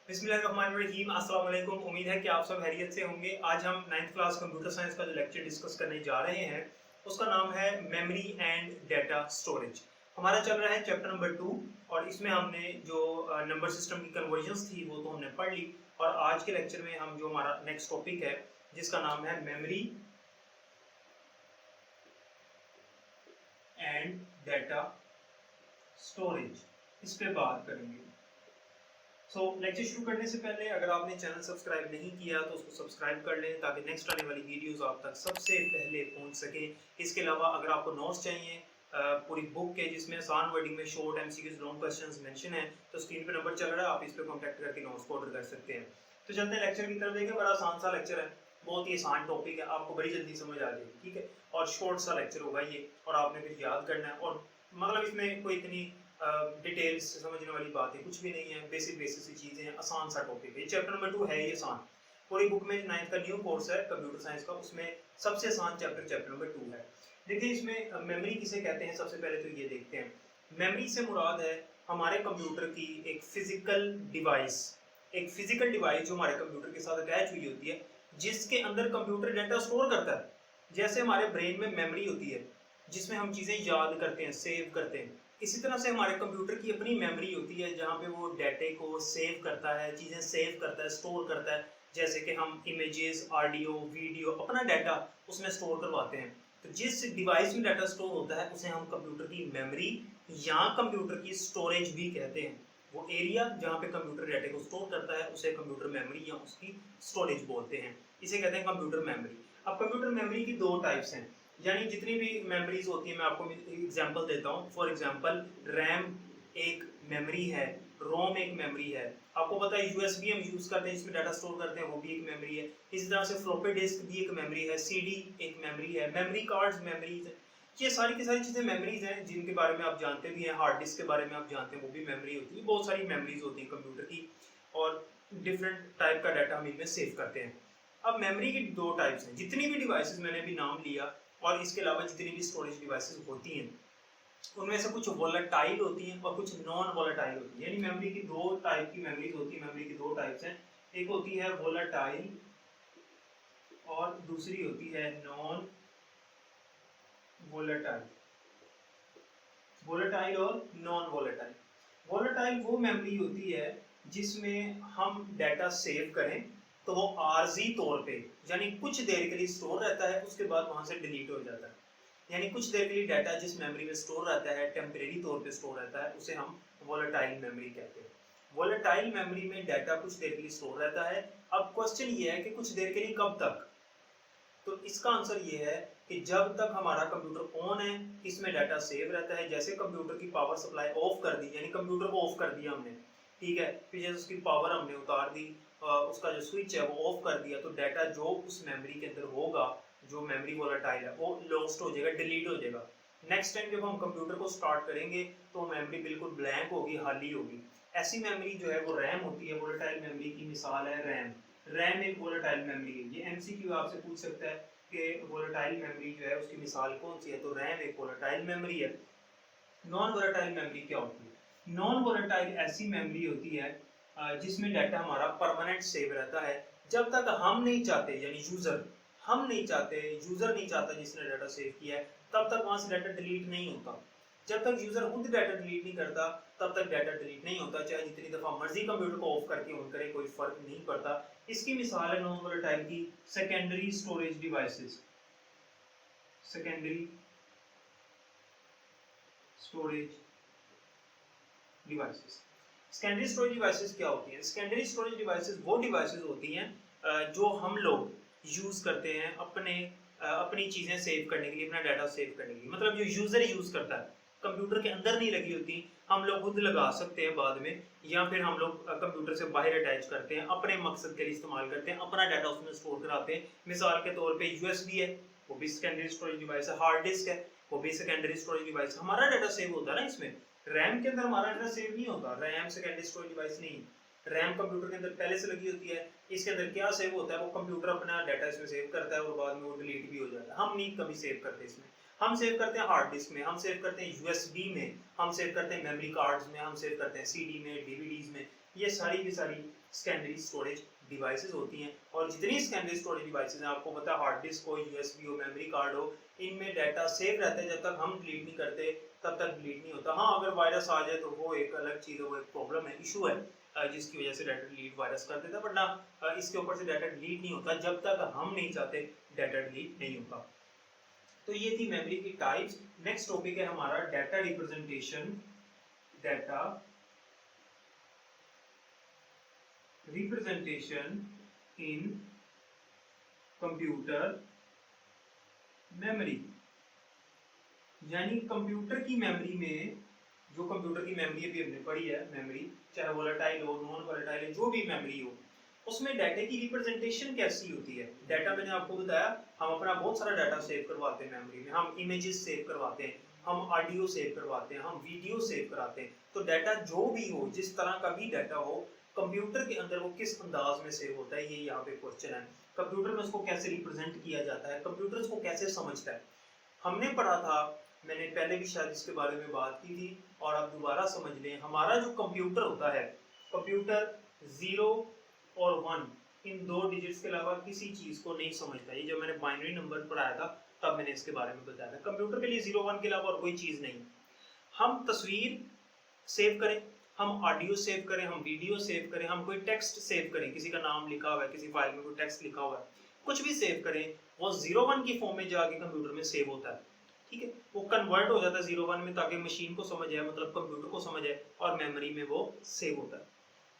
बिस्मिल्लाहिर्रहमानिर्रहीम, अस्सलाम वालेकुम। उम्मीद है कि आप सब खैरियत से होंगे। आज हम 9th क्लास कंप्यूटर साइंस का जो लेक्चर डिस्कस करने जा रहे हैं उसका नाम है मेमोरी एंड डेटा स्टोरेज। हमारा चल रहा है चैप्टर नंबर 2 और इसमें हमने जो नंबर सिस्टम की कन्वर्जन्स थी वो तो हमने पढ़ ली। और आज के लेक्चर में हम जो हमारा नेक्स्ट टॉपिक है जिसका नाम है मेमोरी एंड डेटा स्टोरेज, इस पे बात करेंगे। लेक्चर शुरू करने से पहले अगर आपने चैनल सब्सक्राइब नहीं किया तो उसको सब्सक्राइब कर लें ताकि नेक्स्ट आने वाली वीडियोस आप तक सबसे पहले पहुंच सके। इसके अलावा अगर आपको नोट्स चाहिए पूरी बुक के जिसमें आसान वर्डिंग में short MCQs long questions mention है तो स्क्रीन पे नंबर चल रहा है, आप इस पे कांटेक्ट करके नोट्स को ऑर्डर कर सकते हैं। तो चलते हैं लेक्चर की तरफ। देखें, बड़ा आसान सा लेक्चर है, बहुत ही आसान टॉपिक है, आपको बड़ी जल्दी समझ आ जाएगी, ठीक है। और शॉर्ट सा लेक्चर होगा ये और आपने फिर याद करना है। और मतलब इसमें कोई इतनी डिटेल्स समझने वाली बात है कुछ भी नहीं है, बेसिक सी चीजें हैं, आसान सा टॉपिक है। चैप्टर नंबर 2 है ये आसान। पूरी बुक में 9th का न्यू कोर्स है कंप्यूटर साइंस का, उसमें सबसे आसान चैप्टर नंबर 2 है। देखिए इसमें मेमोरी किसे कहते हैं, सबसे पहले तो ये देखते हैं। मेमोरी से मुराद है हमारे कंप्यूटर की एक फिजिकल डिवाइस जो हमारे कंप्यूटर के साथ अटैच हुई होती है, जिसके अंदर कंप्यूटर डेटा स्टोर करता है। जैसे हमारे ब्रेन में मेमोरी होती है जिसमें हम चीजें याद करते हैं, सेव करते हैं, इसी तरह से हमारे कंप्यूटर की अपनी मेमोरी होती है जहाँ पे वो डाटे को सेव करता है, चीज़ें सेव करता है, स्टोर करता है। जैसे कि हम इमेजेस, ऑडियो, वीडियो, अपना डाटा उसमें स्टोर करवाते हैं। तो जिस डिवाइस में डाटा स्टोर होता है उसे हम कंप्यूटर की मेमोरी या कंप्यूटर की स्टोरेज भी कहते हैं। वो एरिया जहाँ पे कंप्यूटर डाटे को स्टोर करता है उसे कंप्यूटर मेमोरी या उसकी स्टोरेज बोलते हैं, इसे कहते हैं कंप्यूटर मेमोरी। अब कंप्यूटर मेमोरी की दो टाइप्स हैं, यानी जितनी भी मेमोरीज होती है, मैं आपको एग्जांपल देता हूँ। फॉर एग्जांपल रैम एक मेमोरी है, रोम एक मेमोरी है। आपको पता है यूएसबी हम यूज करते हैं जिसमें डाटा स्टोर करते हैं, वो भी एक मेमोरी है। इसी तरह से फ्लॉपी डिस्क भी एक मेमोरी है, सीडी एक मेमोरी है, मेमोरी कार्ड्स मेमोरीज है। ये सारी की सारी चीजें मेमोरीज हैं जिनके बारे में आप जानते भी हैं। हार्ड डिस्क के बारे में आप जानते हैं, वो भी मेमोरी होती है। बहुत सारी मेमोरीज होती है कंप्यूटर की और डिफरेंट टाइप का डाटा हम इनमें सेव करते हैं। अब मेमोरी की दो टाइप्स हैं। जितनी भी डिवाइसेस मैंने अभी नाम लिया और इसके अलावा जितनी भी स्टोरेज डिवाइसेस होती हैं उनमें से कुछ वोलेटाइल होती हैं और कुछ नॉन वोलेटाइल होती हैं। यानी मेमोरी की दो टाइप की मेमोरीज होती है। मेमोरी की दो टाइप्स हैं, एक होती है वोलेटाइल और दूसरी होती है नॉन वोलेटाइल। वोलेटाइल और नॉन वोलेटाइल। वोलेटाइल वो मेमोरी होती है जिसमें हम डाटा सेव करें तो वो आर्जी तौर पे, यानी कुछ देर के लिए स्टोर रहता है, उसके बाद वहां से डिलीट हो जाता है। यानी कुछ देर के लिए डाटा जिस मेमोरी में स्टोर रहता है, टेम्परेरी तौर पे स्टोर रहता है, उसे हम वोलेटाइल मेमोरी कहते हैं। वोलेटाइल मेमोरी में डाटा कुछ देर के लिए स्टोर रहता है। अब क्वेश्चन ये है कि कुछ देर के लिए कब तक? तो इसका आंसर ये है कि जब तक हमारा कंप्यूटर ऑन है इसमें डाटा सेव रहता है। जैसे कंप्यूटर की पावर सप्लाई ऑफ कर दी, यानी कंप्यूटर को ऑफ कर दिया हमने, ठीक है, फिर जैसे उसकी पावर हमने उतार दी, उसका जो स्विच है वो ऑफ कर दिया, तो डाटा जो उस मेमोरी के अंदर होगा, जो मेमोरी वोलेटाइल है, वो लॉस्ट हो जाएगा, डिलीट हो जाएगा। नेक्स्ट टाइम जब हम कंप्यूटर को स्टार्ट करेंगे तो मेमोरी बिल्कुल ब्लैंक होगी, खाली होगी। ऐसी मेमोरी जो है वो रैम होती है। वोलेटाइल मेमोरी की मिसाल है रैम। रैम एक वोलेटाइल मेमोरी है। ये एमसीक्यू आपसे पूछ सकता है कि वोलेटाइल मेमोरी जो है उसकी मिसाल कौन सी है, तो रैम एक वोलेटाइल मेमोरी है। नॉन वोलेटाइल मेमोरी क्या होती है? नॉन वोलेटाइल ऐसी मेमोरी होती है जिसमें डाटा हमारा परमानेंट सेव रहता है। जब तक हम नहीं चाहते, यानी यूजर नहीं चाहता जिसने डाटा सेव किया है, तब तक वहां से डाटा डिलीट नहीं होता। जब तक यूजर खुद डाटा डिलीट नहीं करता तब तक डाटा डिलीट नहीं होता, चाहे जितनी दफा मर्जी कंप्यूटर को ऑफ करके ऑन करे, कोई फर्क नहीं पड़ता। इसकी मिसाल है नॉन वोलेटाइल की secondary storage devices. Secondary storage devices. Secondary storage devices क्या होती हैं? सेकेंडरी स्टोरेज डिवाइसेस वो डिवाइसेस होती हैं जो हम लोग यूज करते हैं अपनी चीजें सेव करने के लिए, अपना डाटा सेव करने के लिए। मतलब जो यूजर यूज करता है, कंप्यूटर के अंदर नहीं लगी होती, हम लोग खुद लगा सकते हैं बाद में, या फिर हम लोग कंप्यूटर से बाहर अटैच करते हैं, अपने मकसद के लिए इस्तेमाल करते हैं, अपना डाटा उसमें स्टोर कराते हैं। मिसाल के तौर पे यूएसबी है, वो भी सेकेंडरी स्टोरेज डिवाइस है। हार्ड डिस्क है, वो भी सेकेंडरी स्टोरेज डिवाइस। हमारा डाटा सेव होता है ना इसमें। रैम के अंदर हमारा डाटा सेव नहीं होता, रैम सेकेंडरी स्टोरेज डिवाइस नहीं। रैम कंप्यूटर के अंदर पहले से लगी होती है। इसके अंदर क्या सेव होता है? वो कंप्यूटर अपना डाटा इसमें सेव करता है और बाद में वो डिलीट भी हो जाता है। हम नहीं कभी सेव करते इसमें। हम सेव करते हैं हार्ड डिस्क में, हम सेव करते हैं यूएसबी में, हम सेव करते हैं मेमोरी कार्ड्स में, हम सेव करते हैं सीडी में, डीवीडीज में। ये सारी की सारी सेकेंडरी स्टोरेज डिवाइसेस होती हैं, और जितनी सेकेंडरी स्टोरेज डिवाइसेस हैं, आपको पता है हार्ड डिस्क हो, यूएसबी हो, मेमोरी कार्ड हो, इनमें डाटा सेव रहता है। जब तक हम डिलीट नहीं करते तब तक डिलीट नहीं होता। हाँ, अगर वायरस आ जाए तो वो एक अलग चीज़ है, वो एक प्रॉब्लम है, इशू है, जिसकी वजह से डाटा डिलीट वायरस कर देता है, वरना इसके ऊपर से डाटा डिलीट नहीं होता जब तक हम नहीं चाहते डाटा डिलीट नहीं होता। तो ये थी मेमोरी की टाइप्स। नेक्स्ट टॉपिक है हमारा data representation. Data representation in computer memory, यानी कंप्यूटर की मेमोरी में, जो कंप्यूटर की मेमोरी अभी हमने पढ़ी है, मेमोरी चाहे वोलेटाइल हो, नॉन वोलेटाइल, जो भी मेमोरी हो, उसमें डाटा की रिप्रेजेंटेशन कैसी होती है। डाटा मैंने आपको बताया, हम अपना बहुत सारा डाटा सेव करवाते हैं मेमोरी में, हम इमेजेस सेव करवाते हैं, हम ऑडियो सेव करवाते हैं, हम वीडियो सेव कराते हैं। तो डाटा जो भी हो, जिस तरह का भी डाटा हो, कंप्यूटर के अंदर वो किस अंदाज में सेव होता है, ये यहाँ पे क्वेश्चन है। कंप्यूटर में उसको कैसे रिप्रेजेंट किया जाता है, कंप्यूटर उसको कैसे समझता है। हमने पढ़ा था, मैंने पहले भी शायद इसके बारे में बात की थी, और आप दोबारा समझ लें, हमारा जो कंप्यूटर होता है, कंप्यूटर 0 और 1 इन दो डिजिट्स के अलावा किसी चीज को नहीं समझता। ये जब मैंने बाइनरी नंबर पढ़ाया था तब मैंने इसके बारे में बताया था। कंप्यूटर के लिए 0 1 के अलावा और कोई चीज नहीं। हम तस्वीर सेव करें, हम ऑडियो सेव करें, हम वीडियो सेव करें, हम कोई टेक्स्ट सेव करें, किसी का नाम लिखा हुआ है, किसी फाइल में कोई टेक्स्ट लिखा हुआ है, कुछ भी सेव करें, वो 0 1 की फॉर्म में जाके कंप्यूटर में सेव होता है। ठीक है, वो कन्वर्ट हो जाता है 0 1 में, ताकि मशीन को समझ आए, मतलब कंप्यूटर को समझ आए, और मेमोरी में वो सेव होता है।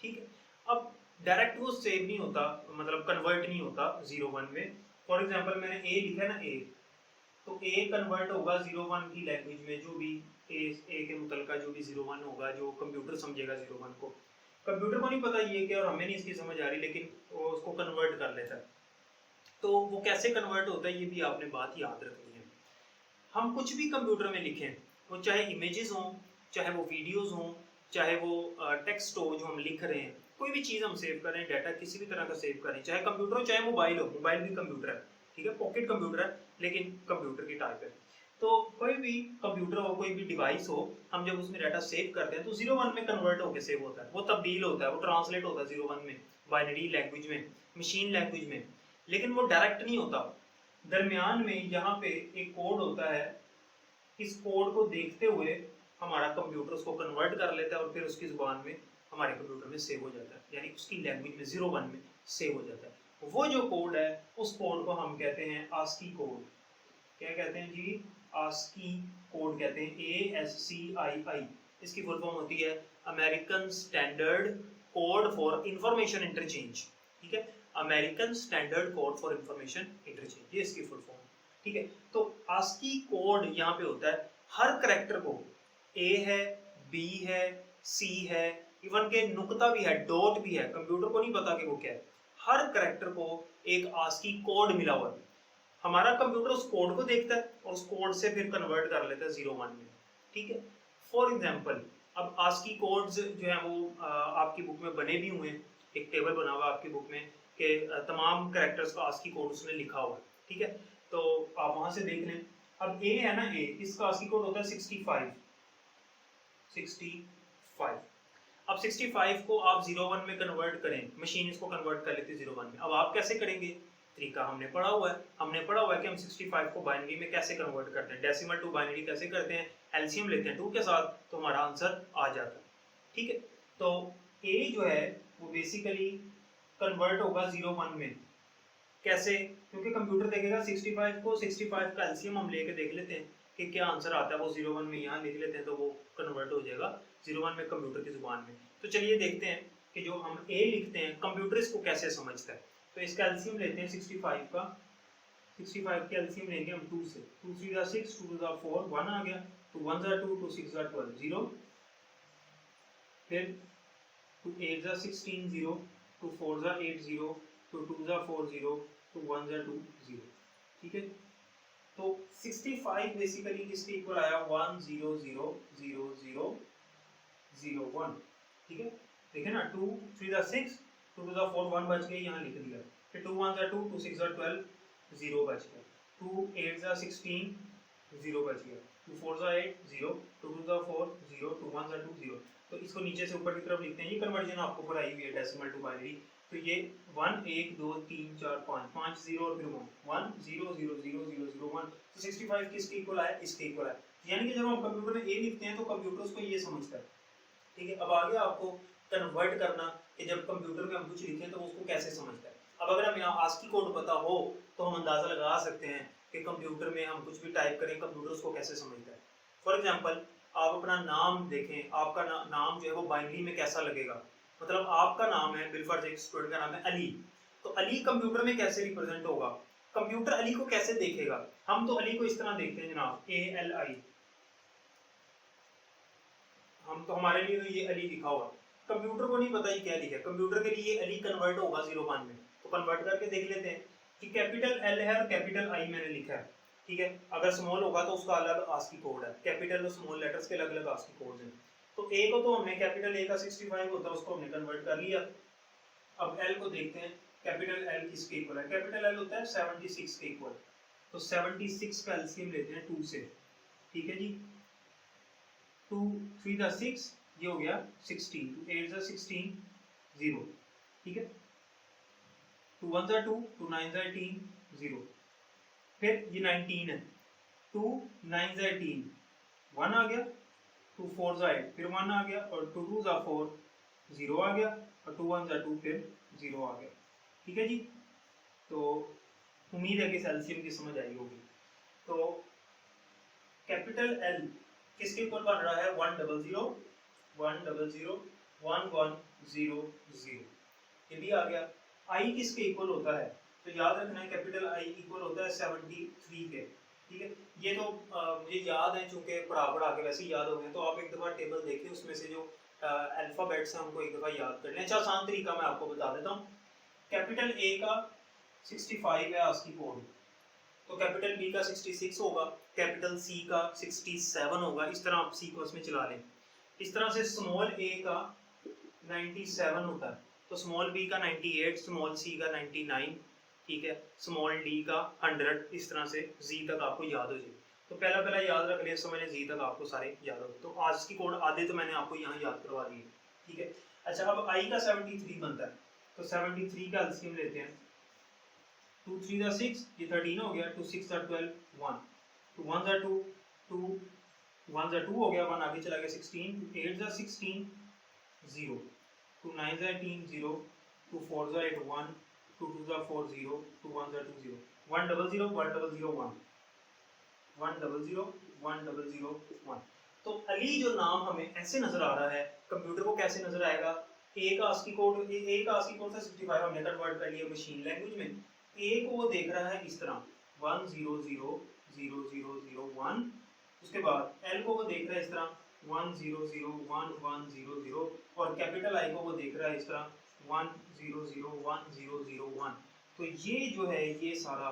ठीक है, अब डायरेक्ट वो सेव नहीं होता, मतलब कन्वर्ट नहीं होता 0 1 में। फॉर एग्जांपल मैंने ए लिखा है ना, ए, तो ए कन्वर्ट होगा 0 1 की लैंग्वेज में, जो भी ए के मुतलका जो भी 0 1 होगा, जो कंप्यूटर समझेगा 0 1 को। कंप्यूटर को नहीं पता ये क्या, और हमें नहीं इसकी समझ आ रही, लेकिन वो उसको कन्वर्ट कर लेता है। तो वो कैसे कन्वर्ट होता है, ये भी आपने बात याद रखनी है। हम कुछ भी कंप्यूटर में लिखें, वो चाहे इमेजेस हों, चाहे वो वीडियोस हों, चाहे वो टेक्स्ट हो जो हम लिख रहे हैं, कोई भी चीज़ हम सेव करें, डाटा किसी भी तरह का सेव करें, चाहे कंप्यूटर हो चाहे मोबाइल हो, मोबाइल भी कंप्यूटर है, ठीक है, पॉकेट कंप्यूटर है, लेकिन कंप्यूटर की टाइप है। तो कोई भी कंप्यूटर हो, कोई भी डिवाइस हो, हम जब उसमें डाटा सेव करते हैं तो 0 1 में कन्वर्ट होकर सेव होता है, वो तब्दील होता है, वो ट्रांसलेट होता है 0 1 में, बाइनरी लैंग्वेज में, मशीन लैंग्वेज में, लेकिन वो डायरेक्ट नहीं होता। दरमियान में यहाँ पे एक कोड होता है, इस कोड को देखते हुए हमारा कंप्यूटर उसको कन्वर्ट कर लेता है, और फिर उसकी जुबान में हमारे कंप्यूटर में सेव हो जाता है, यानी उसकी लैंग्वेज में 0 1 में सेव हो जाता है। वो जो कोड है, उस कोड को हम कहते हैं आस्की कोड। क्या कहते हैं जी? आस्की कोड कहते हैं, ASCII। इसकी फुल फॉर्म होती है American standard code for information interchange. ठीक है, American standard code for information interchange, ये इसकी फुल फॉर्म। ठीक है, तो आस्की कोड यहाँ पे होता है, हर करेक्टर को, ए है, बी है, सी है, इवन के नुक्ता भी है, डॉट भी है, कंप्यूटर को नहीं पता कि वो क्या है, हर करेक्टर को एक आस्की कोड मिला हुआ है। हमारा कंप्यूटर उस कोड को देखता है और उस कोड से फिर कन्वर्ट कर लेता है 0 1 में। ठीक है, फॉर एग्जांपल, अब आस्की कोड्स जो है वो आपकी बुक में बने भी हुए हैं, एक टेबल बना हुआ है आपकी बुक में कि तमाम कैरेक्टर्स का आस्की कोड उसमें लिखा हुआ है। ठीक है, तो आप वहां से देख लें। अब ए है ना, ए, इसका आस्की कोड होता है 65। अब 65 को आप 0 1 में कन्वर्ट करें, मशीन इसको कन्वर्ट कर लेती है 0 1 में। अब आप कैसे करेंगे? तरीका हमने पढ़ा हुआ है, कि हम 65 को बाइनरी में कैसे कन्वर्ट करते हैं, डेसिमल टू बाइनरी कैसे करते हैं, एलसीएम लेते हैं 2 के साथ, तो हमारा आंसर आ जाता है। ठीक है, तो ए जो है वो बेसिकली कन्वर्ट होगा 0 1 में। कैसे? क्योंकि कंप्यूटर देखेगा 65 को, 65 का एलसीएम हम लेके देख लेते हैं कि क्या आंसर आता है, वो 0 1 में यहाँ लिख लेते हैं, तो वो कन्वर्ट हो जाएगा 0 1 में कंप्यूटर की जुबान में। तो चलिए देखते हैं कि जो हम ए लिखते हैं कंप्यूटर इसको कैसे समझता है। तो इसका एलसीएम लेते हैं 65 का, 65 के एलसीएम लेंगे हम 2 से, 2 3 6, 2 4, 1 आ गया, 2 1 2, 2 6 12, 0, फिर 2 8 16, 0, 2 4 8, 0, 2 2 4, 0, 2 1 2, 0। ठीक है, तो 65 बेसिकली किसके इक्वल आया? 1 0 0 0 0 0 1। ठीक है, देखें ना, 2 3 6, 2 2 4, 1 बच गई, यहाँ लिख दिया, फिर 2 1 2, 2 6 12, 0 बच गया, 2 8 16, 0 बच गया, 2 4 8, 0, 2 2 4, 0, 2 1 2, 0। तो इसको नीचे से ऊपर की तरफ लिखते हैं। ये कन्वर्जन आपको पढ़ाई हुई है डेसिमल टू बाइनरी। तो ये 1 1 2 3 4 5 5 0 और फिर 1 0 0 0 0 0 1। तो 65 किसके इक्वल आया? इसके इक्वल आया। यानी कि जब हम कंप्यूटर में ए लिखते हैं तो कंप्यूटर उसको ये समझता है। ठीक है, अब आगे आपको कन्वर्ट करना कि जब कंप्यूटर में हम कुछ लिखें तो उसको कैसे समझता है। अब अगर हमें आस्की कोड पता हो तो हम अंदाजा लगा सकते हैं कि कंप्यूटर में हम कुछ भी टाइप करें कंप्यूटर उसको कैसे समझता है। फॉर एग्जांपल आप अपना नाम देखें, आपका नाम जो है वो बाइनरी में कैसा लगेगा। मतलब आपका नाम है, बिलफर्ज एक स्टूडेंट का नाम है अली, तो अली कंप्यूटर में कैसे रिप्रेजेंट होगा, कंप्यूटर अली को कैसे देखेगा। हम तो अली को इस तरह देखते हैं जनाब, ALI, हम तो हमारे लिए तो ये अली लिखा हुआ, कंप्यूटर को नहीं पता ये क्या लिखा है। कंप्यूटर के लिए अली कन्वर्ट होगा 01 में, तो कन्वर्ट करके देख लेते हैं कि कैपिटल L है और कैपिटल I मैंने लिखा है। ठीक है, अगर स्मॉल होगा तो उसका अलग आस्की कोड है, कैपिटल और स्मॉल लेटर्स के अलग अलग आस्की कोड हैं। तो A को तो हमने कैपिटल A का 65 होता है उसको हमने कन्वर्ट कर लिया। अब L को देखते हैं, कैपिटल L किसके इक्वल है, कैपिटल L होता है 76 के इक्वल। तो 76 का एलसीएम लेते हैं 2 से। ठीक है जी, 2 3 दा 6, ये हो गया 16, 2 8 दा 16 0। ठीक है, 2 1 दा 2, 2 9 दा 18 0। फिर ये 19 है, 2 9 दा 18 1 आ गया, 2 4 दा 8 फिर 1 आ गया, और 2 2 दा 4 0 आ गया, और 2 1 दा 2 फिर 0 आ गया। ठीक है जी, तो उम्मीद है कि एलसीएम की समझ आई होगी। तो कैपिटल L किसके इक्वल बन रहा है, 1 0 0 1 0 0 1 1 0 0, ये भी आ गया। I किसके इक्वल होता है, तो याद रखना है कैपिटल I इक्वल होता है 73 के। ठीक है, ये तो मुझे याद है चूंकि पढ़ा के वैसे ही याद हो गए, तो आप एक दफ़ा टेबल देखिए, उसमें से जो अल्फ़ाबेट्स हैं उनको एक दफ़ा याद कर लें। अच्छा, आसान तरीका मैं आपको बता देता हूँ। कैपिटल A का 65 है आस्की कोड, तो कैपिटल B का 66 होगा, कैपिटल C का 67 होगा। इस तरह आप सीक्वेंस में चला लें। इस तरह से स्मॉल a का 97 होता है, तो स्मॉल b का 98, स्मॉल c का 99, ठीक है, स्मॉल d का 100। इस तरह से z तक आपको याद हो जाए। तो पहला याद रख लिया, समझ z तक आपको सारे याद हो। तो आज की कोड आधे तो मैंने आपको यहाँ याद करवा दिए। ठीक है, अच्छा, अब I का 73 बनता है, तो 73 का एलसीएम लेते हैं। 2 3 दा 6, ये 13 हो गया, 2 6 दा 12 1, 2 1 दा 2, 2 1 दा 2 हो गया, 1 आगे चला गया 16, 2 8 दा 16 0, 2 9 दा 18 0, 2 4 दा 8 1, 2 2 दा 4 0, 2 1 दा 2 0, 1 0 0 1 0 0 1, 1 0 0 1 0 0 1। तो अली जो नाम हमें ऐसे नजर आ रहा है, कंप्यूटर को कैसे नजर आएगा, ए का आस्की कोड था 65, हमने कन्वर्ट कर लिया मशीन लैंग्वेज में। ए को वो देख रहा है इस तरह 1 0 0 0 0 0 1। उसके बाद एल को वो देख रहा है इस तरह 1 0 0 1 1 0 0, और कैपिटल आई को वो देख रहा है इस तरह 1 0 0 1 0 0 1। तो ये जो है, ये सारा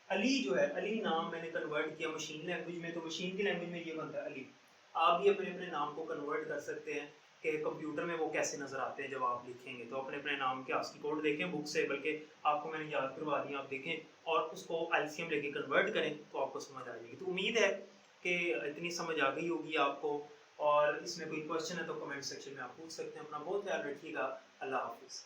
अली जो है, अली नाम मैंने कन्वर्ट किया मशीन लैंग्वेज में, तो मशीन की लैंग्वेज में ये बनता है अली। आप भी अपने अपने नाम को कन्वर्ट कर सकते हैं कि कंप्यूटर में वो कैसे नजर आते हैं जब आप लिखेंगे। तो अपने अपने नाम के आस्की कोड देखें बुक से, बल्कि आपको मैंने याद करवा दिया, आप देखें और उसको एलसीएम लेके कन्वर्ट करें तो आपको समझ आ जाएगी। तो उम्मीद है कि इतनी समझ आ गई होगी आपको, और इसमें कोई क्वेश्चन है तो कमेंट सेक्शन में आप पूछ सकते हैं। अपना बहुत ख्याल रखिएगा। अल्लाह हाफिज़।